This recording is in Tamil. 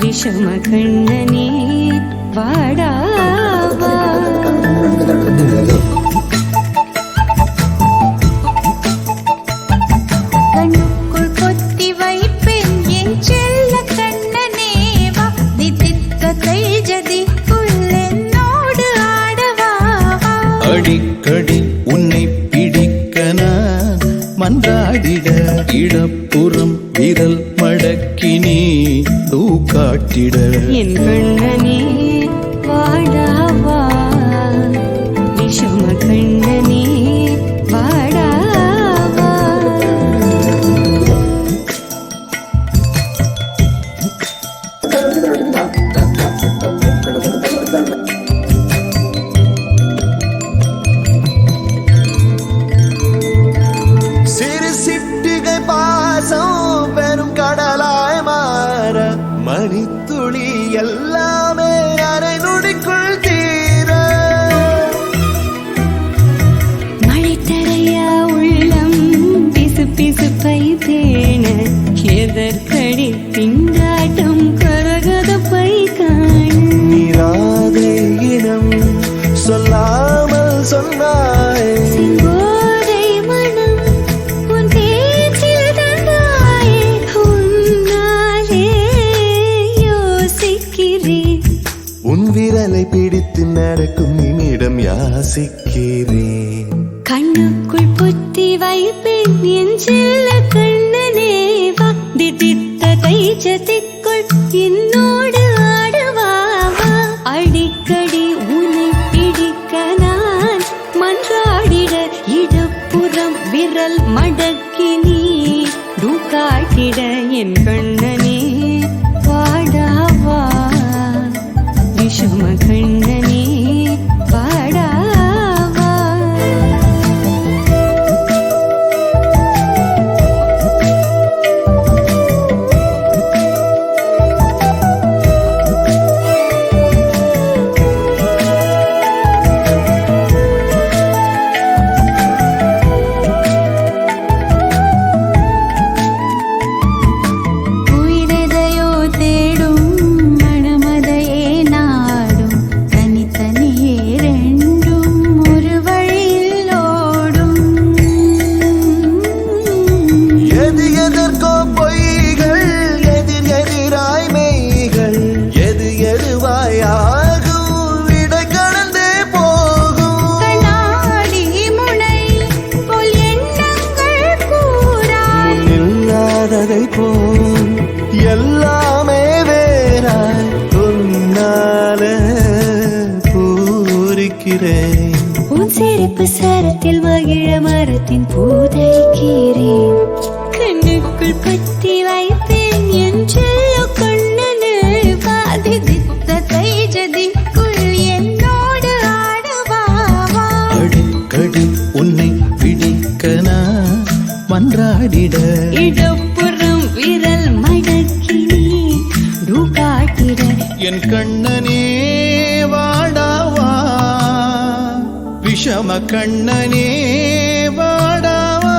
விஷம கண்ணனே வாடாவா. கண்ணுக்குள் பொத்தி வைப்பேன் என் செல்ல கண்ணனே வா. தித்தித்த தைஜதிக்குள் என்னோடு ஆடவா. அடிக்கடி உன்னை பிடிக்க நான் மன்றாடிட இடப்புறம் விரல் மடக்கினி காட்டிட என் கண்ணனே வாடாவா. விஷம கண்ணனே வாடாவா. சிறு சிட்டிகை பாசம் பெரும் கடலாய் மாற மணித்துளி எல்லாமே அரை நொடிக்குள் தீர மழை தரையா உள்ளம் பிசு பிசுப்பை தேன எதற்கடி திண்டாட்டம் கரகதப்பை காண நீராதை இனம் சொல்லாமல் சொன்னாய் சிங்கோதை மனம் உன் பேச்சில் தந்தாயே. உன்னாலே யோசிக்கிறேன் உன் விரலை பிடித்து நடக்கும் நிமிடம் யாசிக்கிறேன். கண்ணுக்குள் புத்தி வைப்பேன் என் செல்ல கண்ணனே வா. தித்தித்த தைஜதிக்குள் என்னோடு ஆடவா. அடிக்கடி உன்னை பிடிக்க நான் மன்றாடிட இடப்புறம் விரல் மடக்கி நீ காட்டிட என் கண்ணனே வாடாவா. விஷம கண்ணனே வாடாவா. உயிரெதையோ தேடும் மனமதையே நாடும் தனித்தனியே ரெண்டும் ஒரு வழியில் ஓடும். எது எதற்கோ பொய்கள் எதிர் எதிராய் மெய்கள் எது எதுவாயாகும் விடை கடந்தே போகும். கண்ணாடி முனை போல் எண்ணங்கள் கூறா இல்லாததை போல் எல்லாமே வேறாய் உன்னால பூரிக்கிறேன். உன் சிரிப்பு சரத்தில் மகிழ மரத்தின் பூதைக்கிறேன். கண்ணுக்குள் பத்தி வைப்பேன் என் செல்ல கண்ணனே வா. தித்தித்த தைஜதிக்குள் என்னோடு ஆடவா. அடிக்கடி உன்னை பிடிக்க நான் மன்றாடிட இடப்புறம் விரல் மடக்கி நீ காட்டிட என் கண்ணனே வாடாவா. விஷம கண்ணனே வாடாவா.